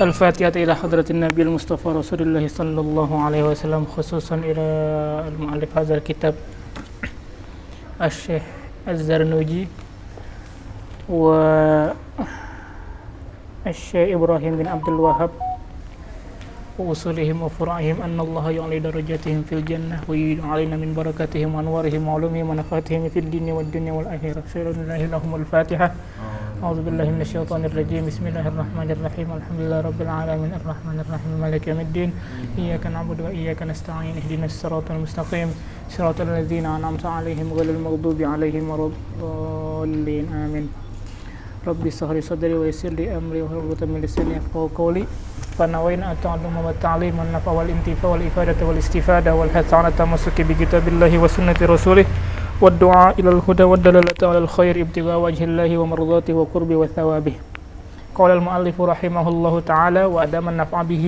الفاتحة إلى حضرة النبي المصطفى رسول الله صلى الله عليه وسلم خصوصا إلى المؤلف هذا الكتاب الشيخ الزرنوجي والشيخ إبراهيم بن عبد الوهاب وأصولهم وفروعهم أن الله يعلي درجاتهم في الجنة ويعين علينا من بركاتهم وأنوارهم وعلومهم ونفعاتهم في الدين والدنيا والآخرة. بسم الله لهم الفاتحة. أعوذ بالله من الشيطان الرجيم. بسم الله الرحمن الرحيم. الحمد لله رب العالمين الرحمن الرحيم مالك يوم الدين إياك نعبد وإياك نستعين اهدنا الصراط المستقيم صراط الذين أنعمت عليهم غير المغضوب عليهم ولا الضالين آمين. ربي اشرح لي صدري ويسر لي أمري واحلل عقدة من لساني يفقهوا قولي فنوينا التعلم والتعليم والنفع والانتفاع والإفادة والاستفادة والحث على التمسك بكتاب الله وسنة رسوله والدعاء إلى الهدى والدلالة على الخير ابتغاء وجه الله ومرضاته وقربه وثوابه. قال المؤلف رحمه الله تعالى وأدام النفع به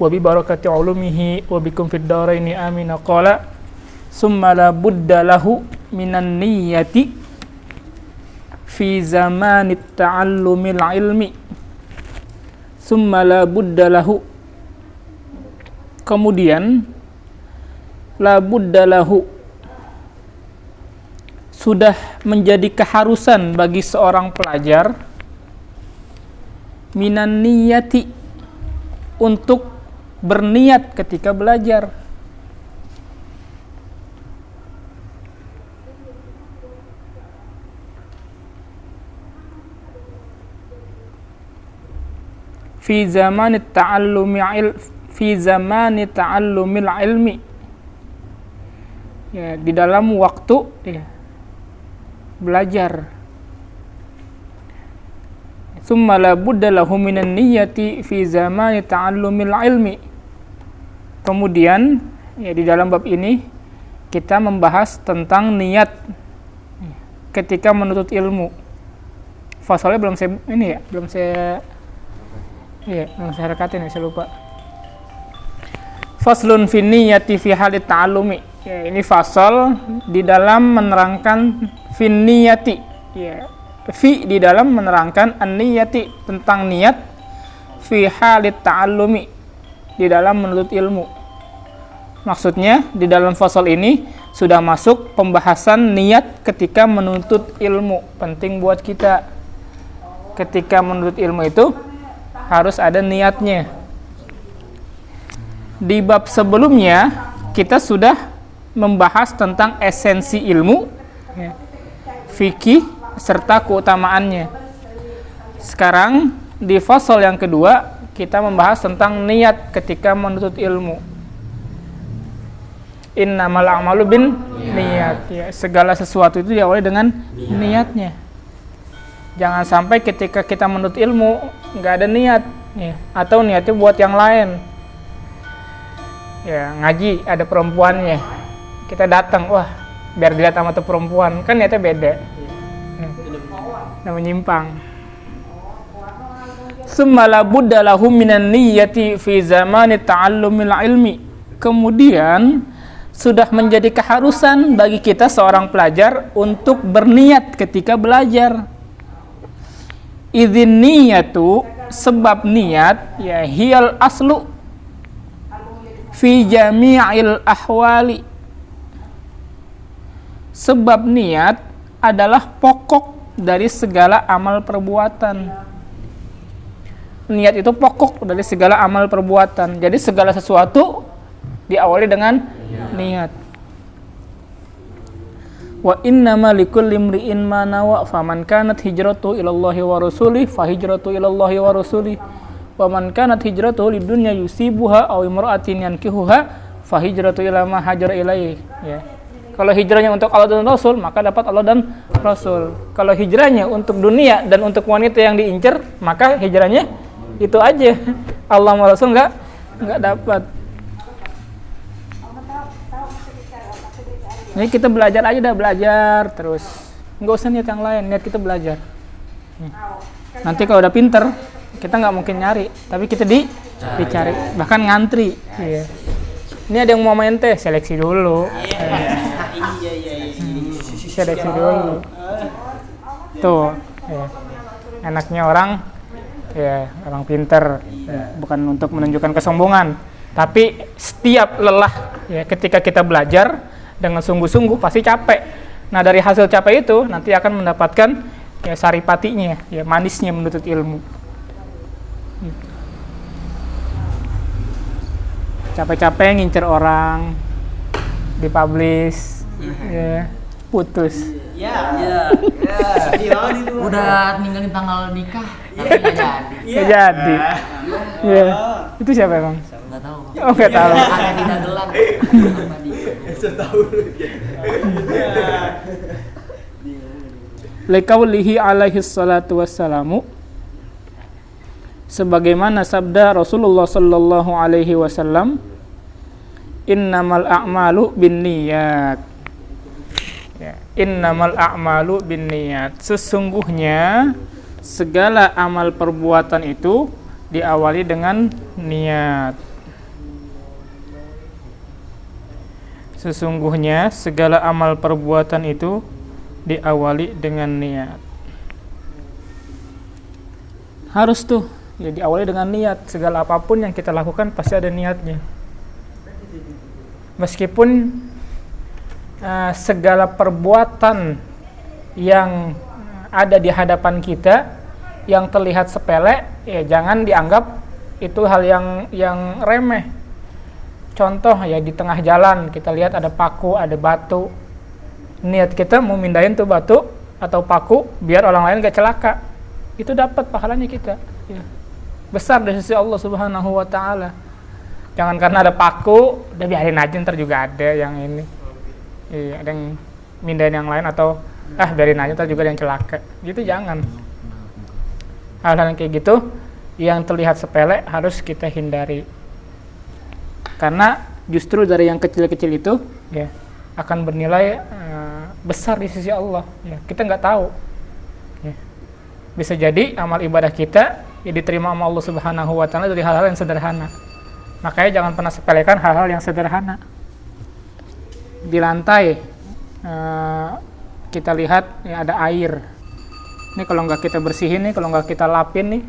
وببركة علومه وبكم في الدارين آمين. قال ثم لا بد له من النية في زمان التعلم العلم ثم لا بد له, kemudian la budda lahu, sudah menjadi keharusan bagi seorang pelajar minan niyati, untuk berniat ketika belajar. Fi zamani ta'allumil ilmi, ya, di dalam waktu ya, belajar. Tsumma la budda lahu minan niyyati fi zamani ta'allumil ilmi. Kemudian ya, di dalam bab ini kita membahas tentang niat ketika menuntut ilmu. Fasalnya belum saya rekatin ya, saya lupa. Faslun fi niyyati fi halit ta'allumi. Ya, ini fasal di dalam menerangkan fi niyyati. Ya, fi di dalam menerangkan an-niyyati, tentang niat, fi halit ta'allumi, di dalam menuntut ilmu. Maksudnya di dalam fasal ini sudah masuk pembahasan niat ketika menuntut ilmu. Penting buat kita. Ketika menuntut ilmu itu harus ada niatnya. Di bab sebelumnya kita sudah membahas tentang esensi ilmu, ya, fikih serta keutamaannya. Sekarang di fasal yang kedua kita membahas tentang niat ketika menuntut ilmu. Innamal a'malu bin niat. Ya, segala sesuatu itu diawali dengan niatnya. Jangan sampai ketika kita menuntut ilmu nggak ada niat, ya, atau niatnya buat yang lain. Ya, ngaji ada perempuannya, kita datang, wah biar dilihat sama tuh perempuan, kan niatnya beda, menyimpang. Tsumma la budda lahu minan niyyati fi zamani ta'allumil ilmi. Kemudian sudah menjadi keharusan bagi kita seorang pelajar untuk berniat ketika belajar. Idzin niyatu, sebab niat, ya, hiyal aslu fi jami'il ahwali. Sebab niat adalah pokok dari segala amal perbuatan. Niat itu pokok dari segala amal perbuatan. Jadi segala sesuatu diawali dengan niat. Wa innama likulli imri'in ma nawa faman kanat hijratuhu ilallahi wa rasulih fa hijratuhu ilallahi wa rasulih wa man kanat hijratuhu lidunya yusibuha aw imra'atin yankihuha fa hijratuhu ila ma hajara ilaihi. Ya. Kalau hijrahnya untuk Allah dan Rasul, maka dapat Allah dan Rasul. Kalau hijrahnya untuk dunia dan untuk wanita yang diincar, maka hijrahnya itu aja. Allah dan Rasul enggak dapat. Jadi kita belajar aja, belajar terus. Nggak usah niat yang lain, niat kita belajar. Nanti kalau udah pinter, kita nggak mungkin nyari, tapi kita dicari, bahkan ngantri. Iya. Ini ada yang mau main teh, seleksi dulu. Seleksi dulu. Tuh, ya. Enaknya orang ya, orang pintar, ya, bukan untuk menunjukkan kesombongan, tapi setiap lelah ya ketika kita belajar dengan sungguh-sungguh pasti capek. Nah, dari hasil capek itu nanti akan mendapatkan ya saripatinya, ya manisnya menuntut ilmu. Capek-capek ngincer orang, dipublish, ya putus. Udah ninggalin tanggal nikah, tapi nggak jadi. Nggak jadi. Ya, itu siapa emang? Nggak tahu. Oh, nggak tahu. Ada di dagelan. Liqaulihi alaihi salatu wassalamu, sebagaimana sabda Rasulullah sallallahu alaihi wasallam, innamal a'malu binniyat. Ya, innamal a'malu binniyat. Sesungguhnya segala amal perbuatan itu diawali dengan niat. Sesungguhnya segala amal perbuatan itu diawali dengan niat. Harus tuh ya diawali dengan niat. Segala apapun yang kita lakukan pasti ada niatnya. Meskipun segala perbuatan yang ada di hadapan kita yang terlihat sepele, ya jangan dianggap itu hal yang remeh. Contoh ya, di tengah jalan kita lihat ada paku, ada batu. Niat kita mau mindahin tuh batu atau paku biar orang lain gak celaka, itu dapat pahalanya kita ya. Besar dari sisi Allah Subhanahu wa ta'ala. Jangan karena ada paku udah biarin aja, ntar juga ada yang ini, iya, ada yang mindahin yang lain, atau biarin aja ntar juga ada yang celaka, gitu. Jangan. Hal-hal yang kayak gitu yang terlihat sepele harus kita hindari, karena justru dari yang kecil-kecil itu ya akan bernilai besar di sisi Allah ya. Kita nggak tahu ya. Bisa jadi amal ibadah kita ya diterima sama Allah Subhanahu wa ta'ala dari hal-hal yang sederhana. Makanya jangan pernah sepelekan hal-hal yang sederhana. Di lantai kita lihat ya ada air. Ini kalau nggak kita bersihin nih, kalau nggak kita lapin nih,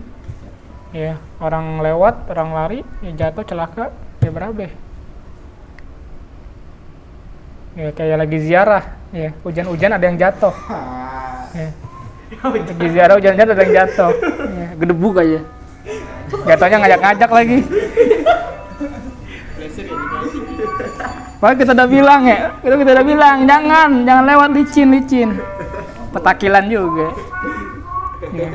ya orang lewat, orang lari, ya jatuh celaka, ya berabe. Ya kayak lagi ziarah, ya hujan-hujan ada yang jatuh. Ya. Lagi ziarah hujan-hujan ada yang jatuh, ya, gedebuk aja. Jatuhnya ngajak-ngajak lagi. Padahal kita udah bilang ya, kita udah bilang jangan lewat licin. Petakilan juga. Ya.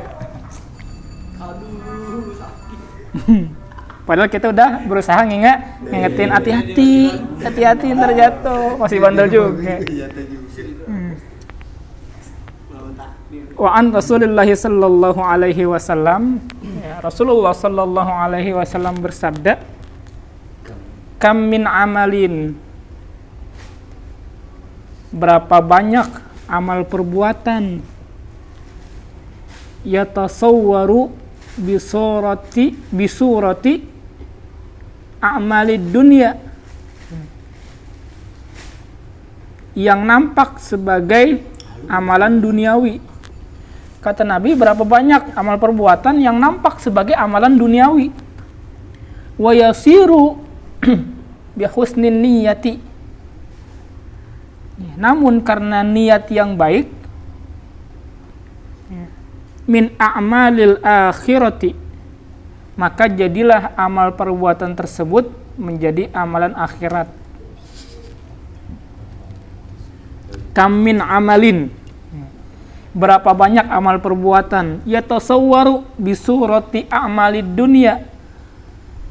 Padahal kita udah berusaha ngingetin hati-hati ntar jatuh, masih bandel juga. Wa an Rasulullah sallallahu alaihi wasallam, ya, Rasulullah sallallahu alaihi wasallam bersabda, kam min amalin, berapa banyak amal perbuatan, yatasawwaru bisurati a'malid dunya, yang nampak sebagai amalan duniawi. Kata Nabi, berapa banyak amal perbuatan yang nampak sebagai amalan duniawi. Wa yasiru bi husnin niyati, namun karena niat yang baik, min a'malil akhirati, maka jadilah amal perbuatan tersebut menjadi amalan akhirat. Kam min amalin, berapa banyak amal perbuatan, yatasawwaru bisurati a'malid dunya,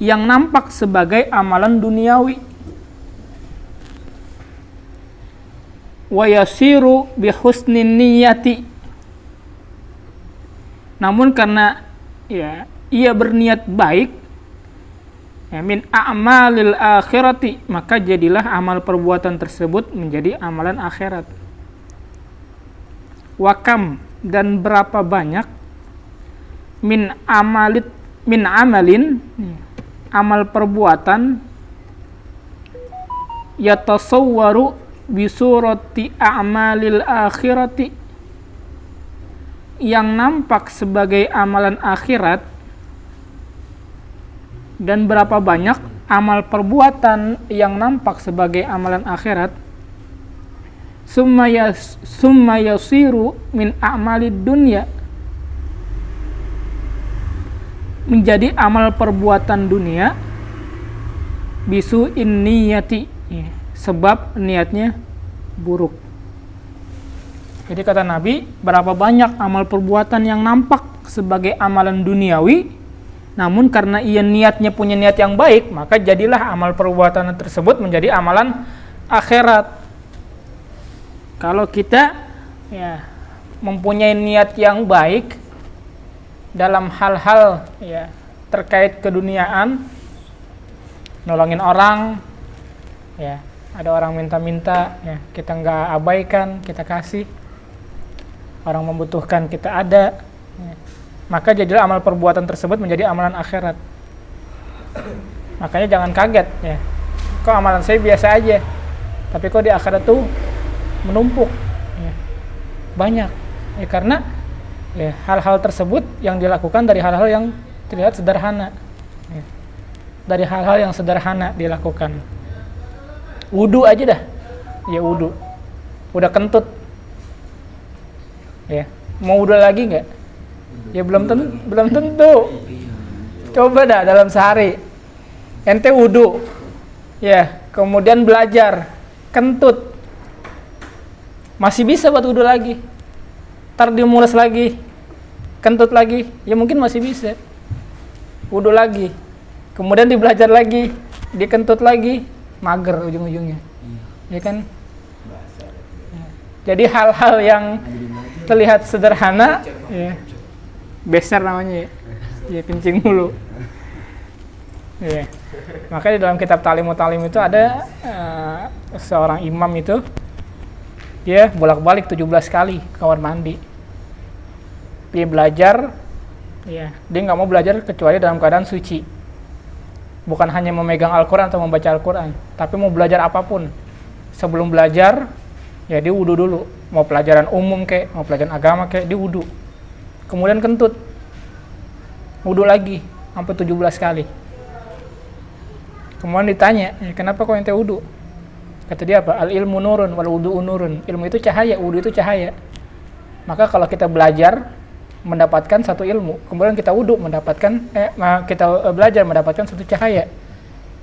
yang nampak sebagai amalan duniawi. Wa yasiru bi husnin niyati, namun karena ya ia berniat baik, ya, min a'malil akhirati, maka jadilah amal perbuatan tersebut menjadi amalan akhirat. Wakam, dan berapa banyak, min amalin, amal perbuatan, yatasawwaru bisurati a'malil akhirati, yang nampak sebagai amalan akhirat, Dan berapa banyak amal perbuatan yang nampak sebagai amalan akhirat summa yasiru min a'malid dunya, menjadi amal perbuatan dunia bisu niyati, sebab niatnya buruk. Jadi kata Nabi, berapa banyak amal perbuatan yang nampak sebagai amalan duniawi, namun karena ia niatnya punya niat yang baik, maka jadilah amal perbuatan tersebut menjadi amalan akhirat. Kalau kita mempunyai niat yang baik dalam hal-hal terkait keduniaan, nolongin orang, ada orang minta-minta, kita nggak abaikan, kita kasih. Orang membutuhkan, kita ada, maka jadilah amal perbuatan tersebut menjadi amalan akhirat. Makanya jangan kaget, kok amalan saya biasa aja, tapi kok di akhirat tuh menumpuk, banyak, karena hal-hal tersebut yang dilakukan dari hal-hal yang terlihat sederhana, dari hal-hal yang sederhana dilakukan. Wudu aja dah, wudu, udah kentut, mau wudu lagi nggak? Belum tentu. Coba dah dalam sehari, ente wudu, kemudian belajar, kentut, masih bisa buat wudu lagi. Ntar dia mules lagi, kentut lagi, mungkin masih bisa. Wudu lagi, kemudian dibelajar lagi, dikentut lagi, mager ujung-ujungnya. Ya kan? Jadi hal-hal yang terlihat sederhana, besar namanya, kencing mulu. Makanya dalam kitab Ta'limut Ta'lim itu ada seorang imam itu, dia bolak-balik 17 kali ke kamar mandi. Dia belajar, dia nggak mau belajar kecuali dalam keadaan suci. Bukan hanya memegang Al-Quran atau membaca Al-Quran, tapi mau belajar apapun. Sebelum belajar, dia wudu dulu. Mau pelajaran umum kek, mau pelajaran agama kek, dia wudu. Kemudian kentut, wudu lagi, sampai 17 kali. Kemudian ditanya, kenapa kau ente wudu? Kata dia apa? Al-ilmu nurun, wal wudu'u nurun. Ilmu itu cahaya, wudu itu cahaya. Maka kalau kita belajar, mendapatkan satu ilmu, kemudian kita wudu mendapatkan, kita belajar mendapatkan satu cahaya.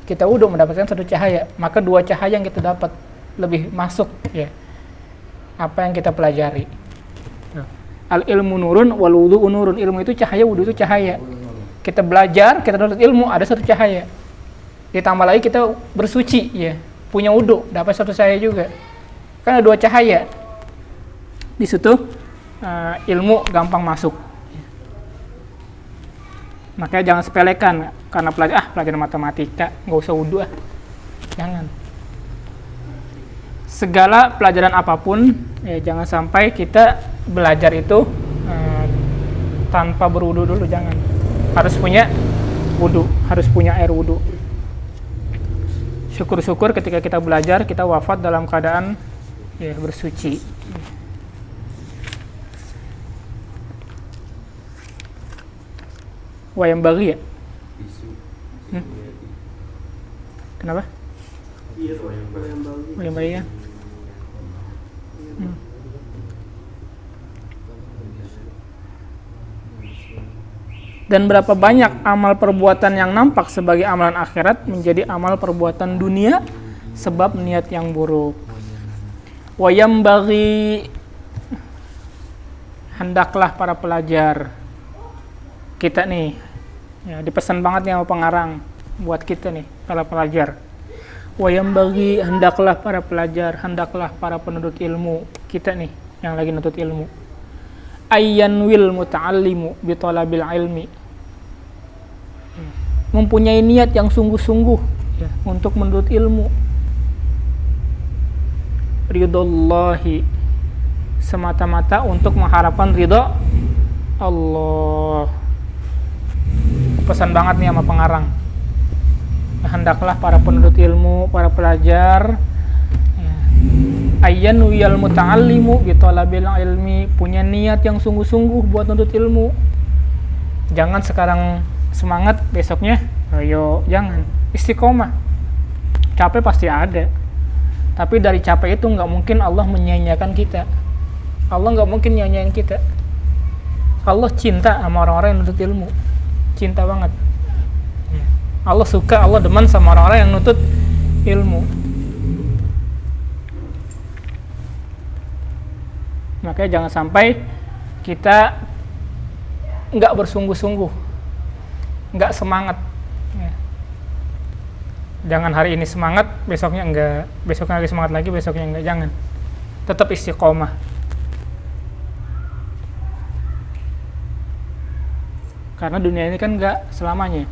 Kita wudu mendapatkan satu cahaya, maka dua cahaya yang kita dapat lebih masuk, apa yang kita pelajari. Al-ilmu nurun, wal wudu'u nurun. Ilmu itu cahaya, wudu itu cahaya. Kita belajar, kita dapat ilmu, ada satu cahaya. Ditambah lagi kita bersuci, punya wudu, dapat satu cahaya juga. Kan ada dua cahaya. Di situ ilmu gampang masuk. Makanya jangan sepelekan karena pelajaran matematika, nggak usah wudu jangan. Segala pelajaran apapun, jangan sampai kita belajar itu tanpa berwudu dulu, jangan. Harus punya wudu, harus punya air wudu. Syukur-syukur ketika kita belajar, kita wafat dalam keadaan bersuci. Wayang bagi ya? Kenapa? Wayang bagi ya? Dan berapa banyak amal perbuatan yang nampak sebagai amalan akhirat menjadi amal perbuatan dunia sebab niat yang buruk. Wayang bagi, hendaklah para pelajar kita nih, dipesan banget nih sama pengarang buat kita nih para pelajar. Wayang bagi, hendaklah para pelajar, hendaklah para penuntut ilmu kita nih yang lagi nuntut ilmu. Ayyanwil muta'allimu bitolabil ilmi, mempunyai niat yang sungguh-sungguh untuk menuntut ilmu. Ridallahi, semata-mata untuk mengharapkan ridha Allah. Pesan banget nih sama pengarang, hendaklah para penuntut ilmu, para pelajar, ayyanwil muta'allimu bitolabil ilmi, punya niat yang sungguh-sungguh buat nuntut ilmu. Jangan sekarang semangat, besoknya Ayo, jangan. Istiqomah. Capek pasti ada. Tapi dari capek itu nggak mungkin Allah menyia-nyiakan kita. Allah nggak mungkin nyanyain kita. Allah cinta sama orang-orang yang nuntut ilmu. Cinta banget. Allah suka, Allah demen sama orang-orang yang nuntut ilmu. Makanya jangan sampai kita nggak bersungguh-sungguh, nggak semangat. Jangan hari ini semangat, besoknya enggak, besoknya lagi semangat lagi, besoknya enggak, jangan. Tetap istiqomah. Karena dunia ini kan enggak selamanya.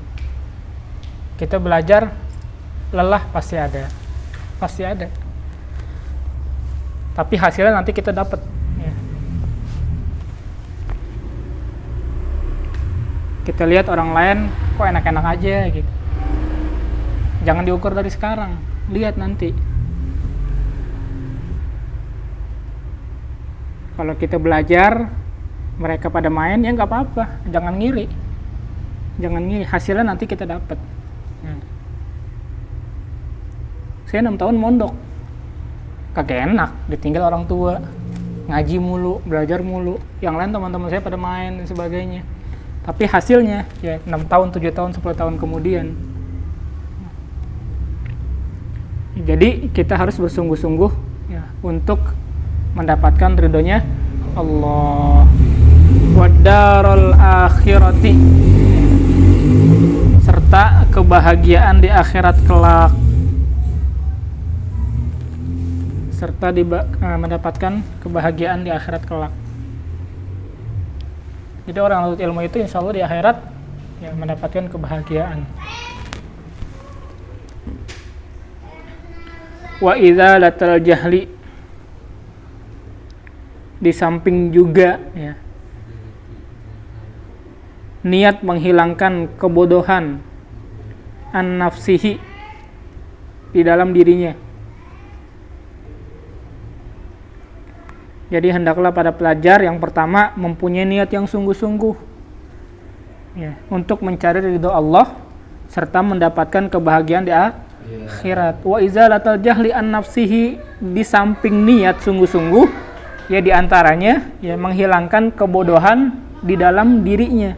Kita belajar, lelah pasti ada. Pasti ada. Tapi hasilnya nanti kita dapat. Ya. Kita lihat orang lain, kok enak-enak aja gitu. Jangan diukur dari sekarang, lihat nanti. Kalau kita belajar, mereka pada main, ya nggak apa-apa, jangan ngiri. Jangan ngiri, hasilnya nanti kita dapat. Saya 6 tahun mondok, kagak enak, ditinggal orang tua, ngaji mulu, belajar mulu. Yang lain teman-teman saya pada main dan sebagainya. Tapi hasilnya, ya 6 tahun, 7 tahun, 10 tahun kemudian. Jadi kita harus bersungguh-sungguh ya, untuk mendapatkan ridhonya Allah. Wadarul akhirati, serta kebahagiaan di akhirat kelak. Serta mendapatkan kebahagiaan di akhirat kelak. Jadi orang yang nuntut ilmu itu insya Allah di akhirat ya, mendapatkan kebahagiaan. Wa idzalatul jahli, di samping juga ya, niat menghilangkan kebodohan an nafsihi, di dalam dirinya. Jadi hendaklah pada pelajar yang pertama mempunyai niat yang sungguh-sungguh ya, untuk mencari ridho Allah serta mendapatkan kebahagiaan di akhirat. Wa izalatul jahli an nafsihi, di samping niat sungguh-sungguh ya, diantaranya ya menghilangkan kebodohan di dalam dirinya.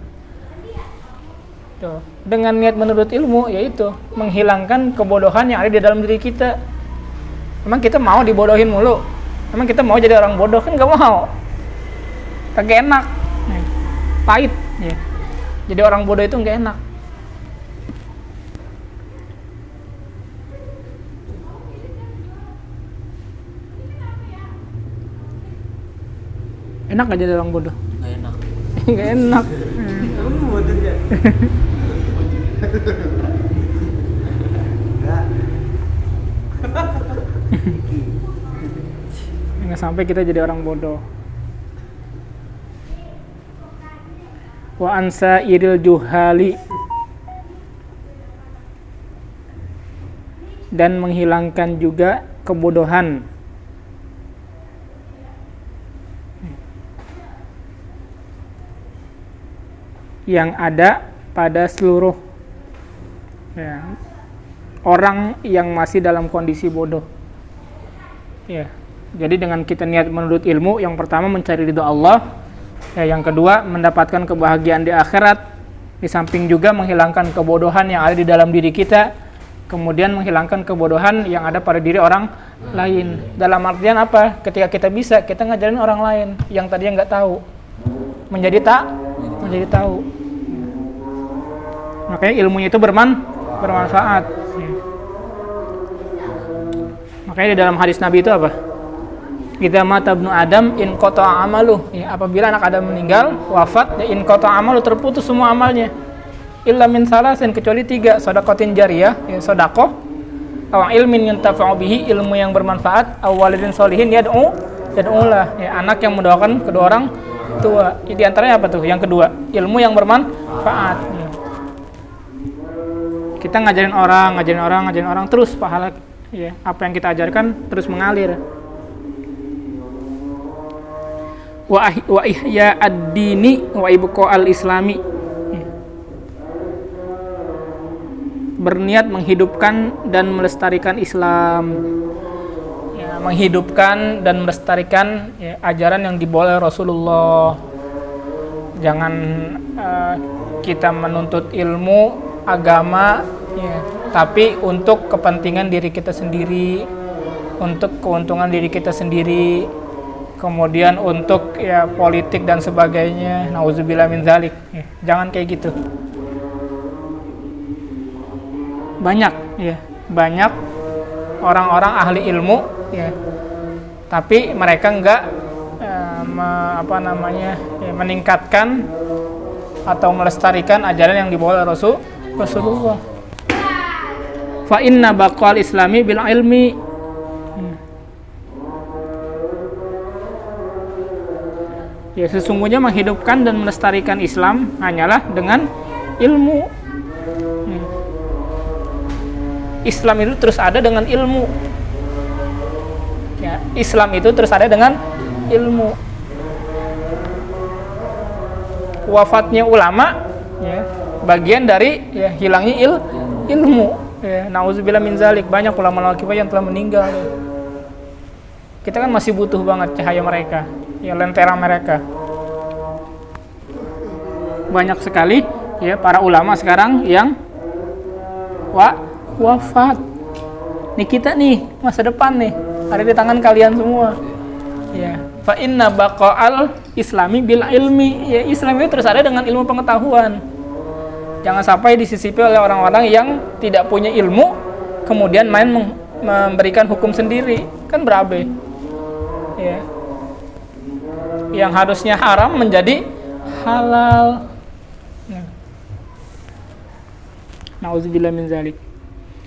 Tuh. Dengan niat menuntut ilmu yaitu menghilangkan kebodohan yang ada di dalam diri kita. Emang kita mau dibodohin mulu? Emang kita mau jadi orang bodoh? Kan nggak mau. Kagak enak, pahit ya. Jadi orang bodoh itu nggak enak. Enak gak jadi orang bodoh? Nggak enak. Nggak enak. Kamu bodoh ya? Nggak sampai kita jadi orang bodoh. Wa ansa iril juhali, dan menghilangkan juga kebodohan yang ada pada seluruh ya, orang yang masih dalam kondisi bodoh. Ya. Jadi dengan kita niat menuntut ilmu, yang pertama mencari ridho Allah, ya, yang kedua mendapatkan kebahagiaan di akhirat, di samping juga menghilangkan kebodohan yang ada di dalam diri kita, kemudian menghilangkan kebodohan yang ada pada diri orang lain. Dalam artian apa? Ketika kita bisa, kita ngajarin orang lain yang tadinya nggak tahu, menjadi tahu. Makanya ilmunya itu bermanfaat. Makanya di dalam hadis Nabi itu apa? Idza mata ibnu Adam in qata'a amalu. Ya, apabila anak Adam meninggal, wafat, ya in qata'a amalu, terputus semua amalnya. Illa min salasin, kecuali 3, shadaqatin jariyah, ya sedekah, aw ilmin yuntafa'u bihi, ilmu yang bermanfaat, aw walidin sholihin yad'ulah, ya anak yang mendoakan kedua orang tua. Di antaranya apa tuh? Yang kedua, ilmu yang bermanfaat. Ya. Kita ngajarin orang terus pahala ya, apa yang kita ajarkan terus mengalir. Wa ihya ad-dini wa ibqa al-islami, berniat menghidupkan dan melestarikan Islam, ya, menghidupkan dan melestarikan ya, ajaran yang dibawa oleh Rasulullah. Jangan kita menuntut ilmu agama ya, tapi untuk kepentingan diri kita sendiri, untuk keuntungan diri kita sendiri, kemudian untuk ya politik dan sebagainya. Nauzubillah min dzalik. Ya, jangan kayak gitu. Banyak orang-orang ahli ilmu ya, tapi mereka enggak meningkatkan atau melestarikan ajaran yang dibawa oleh Rasulullah. Fa inna baqal islami bil ilmi. Ya, sesungguhnya menghidupkan dan melestarikan Islam hanyalah dengan ilmu. Islam itu terus ada dengan ilmu. Ya, Islam itu terus ada dengan ilmu. Wafatnya ulama, ya, bagian dari ya, hilangnya ilmu. Ya, nauzubillah min dzalik, banyak ulama kita yang telah meninggal. Kita kan masih butuh banget cahaya mereka, ya, lentera mereka. Banyak sekali ya para ulama sekarang yang wafat. Nih kita nih masa depan nih ada di tangan kalian semua. Ya, fa inna baqa'al islami bil ilmi. Ya, Islam itu terus ada dengan ilmu pengetahuan. Jangan sampai disisipi oleh orang-orang yang tidak punya ilmu kemudian main memberikan hukum sendiri, kan berabe. Ya. Yang harusnya haram menjadi halal. Nauzubillah min dzalik.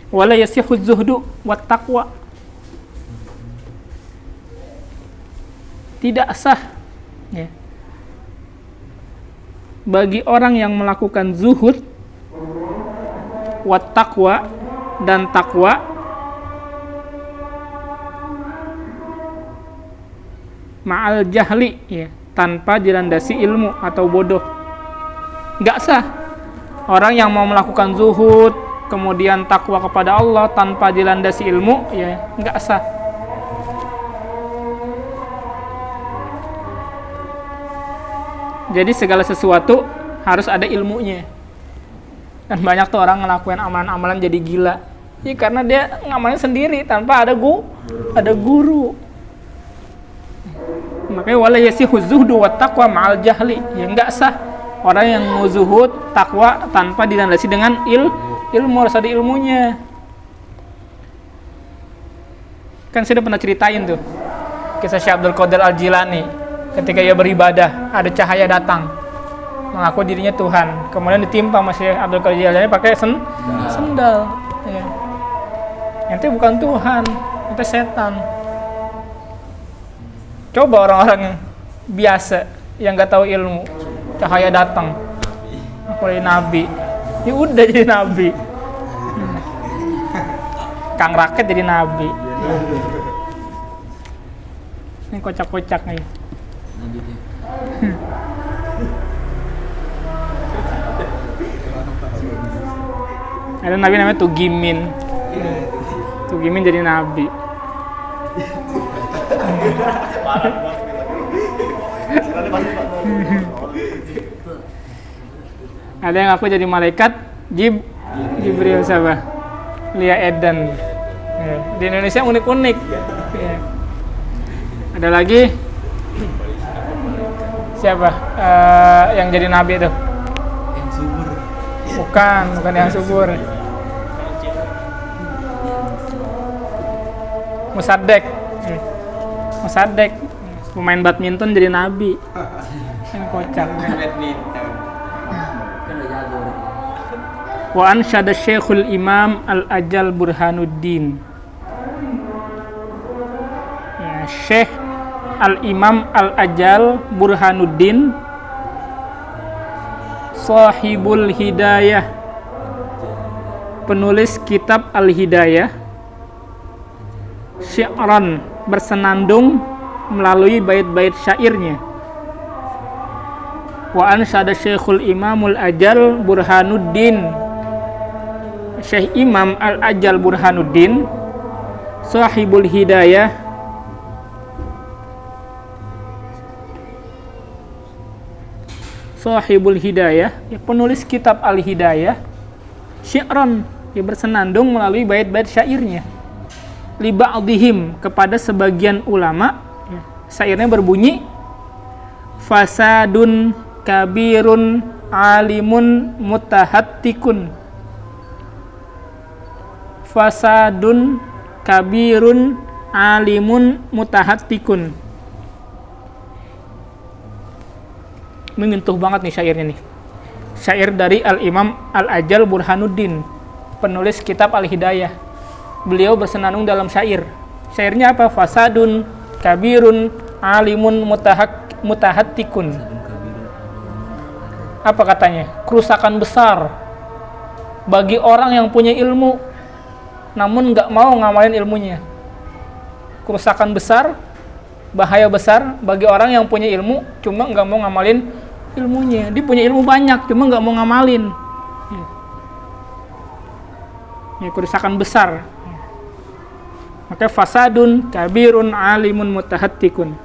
Wala yasihu zuhdu wat taqwa. Tidak sah ya, bagi orang yang melakukan zuhud wat taqwa dan takwa ma'al jahli ya, tanpa dilandasi ilmu atau bodoh. Enggak sah orang yang mau melakukan zuhud kemudian takwa kepada Allah tanpa dilandasi ilmu, ya enggak sah. Jadi segala sesuatu harus ada ilmunya. Dan banyak tuh orang ngelakuin amalan-amalan jadi gila. Ya karena dia ngamalin sendiri tanpa ada guru. Makanya wala yasihu zuhdu wat taqwa ma'al jahli. Ya enggak sah orang yang mau zuhud, takwa tanpa dilandasi dengan ilmu, harus ada ilmunya. Kan saya udah pernah ceritain tuh kisah Syekh Abdul Qadir Al-Jilani. Ketika ia beribadah, ada cahaya datang, mengaku dirinya Tuhan. Kemudian ditimpa sama Syekh Abdul Qadir Al-Jilani pakai sendal. Ya. Ente bukan Tuhan, ente setan. Coba orang-orang yang biasa, yang nggak tahu ilmu, cahaya datang, aku jadi nabi. Ya udah jadi nabi. Kang Raket jadi nabi. Ini kocak-kocak nih. Ada nabi namanya Tugimin. Tugimin jadi nabi. Ada yang aku jadi malaikat Jibril siapa? Lia Eden. Ya. Di Indonesia unik-unik. Ya. Ada lagi siapa yang jadi nabi itu? Yang subur. Bukan yang subur. Musadek. Pemain badminton jadi nabi. Yang kocak. Badminton. Wa ansyada Syekhul Imam Al-Ajal Burhanuddin. Ya, Syekh Al-Imam Al-Ajal Burhanuddin Sahibul Hidayah, penulis kitab Al-Hidayah, syi'ran, bersenandung melalui bait-bait syairnya. Wa ansyada Syekhul Imamul Ajal Burhanuddin, Syekh Imam Al-Ajal Burhanuddin Sahibul Hidayah ya, penulis kitab Al-Hidayah, syi'ran, ya bersenandung melalui bait-bait syairnya, li ba'dihim, kepada sebagian ulama, ya, syairnya berbunyi fasadun kabirun alimun mutahattikun, fasadun kabirun alimun mutahattikun. Menyentuh banget nih syairnya nih. Syair dari Al-Imam Al-Ajal Burhanuddin, penulis kitab Al-Hidayah. Beliau bersenandung dalam syair. Syairnya apa? Fasadun kabirun alimun mutahattikun. Apa katanya? Kerusakan besar bagi orang yang punya ilmu namun nggak mau ngamalin ilmunya. Kerusakan besar, bahaya besar bagi orang yang punya ilmu cuma nggak mau ngamalin ilmunya. Dia punya ilmu banyak cuma nggak mau ngamalin. Ya, kerusakan besar. Maka fasadun kabirun alimun mutahattikun.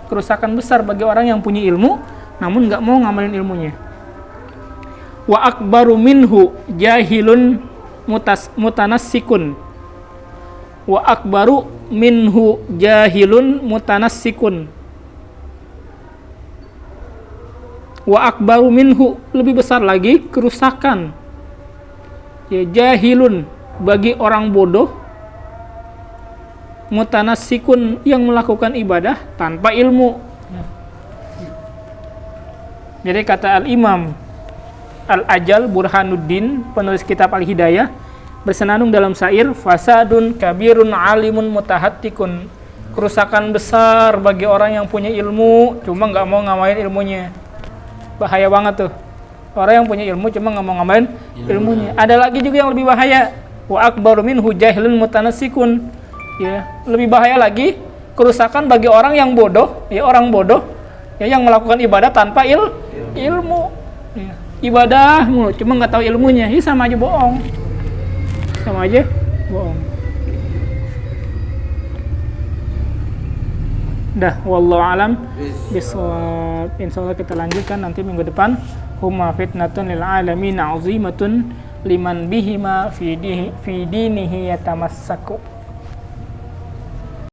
Kerusakan besar bagi orang yang punya ilmu namun nggak mau ngamalin ilmunya. Wa akbaru minhu jahilun mutanassikun. Wa akbaru minhu jahilun mutanassikun. Wa akbaru minhu, lebih besar lagi kerusakan, ya, jahilun, bagi orang bodoh, mutanassikun, yang melakukan ibadah tanpa ilmu. Jadi kata Al-Imam Al-Ajal Burhanuddin, penulis kitab Al-Hidayah, bersenandung dalam syair fasadun kabirun alimun mutahattikun, kerusakan besar bagi orang yang punya ilmu cuma nggak mau ngamalin ilmunya. Bahaya banget tuh orang yang punya ilmu cuma nggak mau ngamalin ilmunya. Ada lagi juga yang lebih bahaya, wa akbaru minhu jahilun mutanassikun, ya, lebih bahaya lagi kerusakan bagi orang yang bodoh, ya, orang bodoh, ya, yang melakukan ibadah tanpa ilmu, ya, ibadah mulu cuma nggak tahu ilmunya. Ini sama aja bohong. Dah, wallahu alam bisawab. Insyaallah kita lanjutkan nanti minggu depan. Huma fitnatun lil alamin azimatun liman bihima fi dinihi yatamassaku.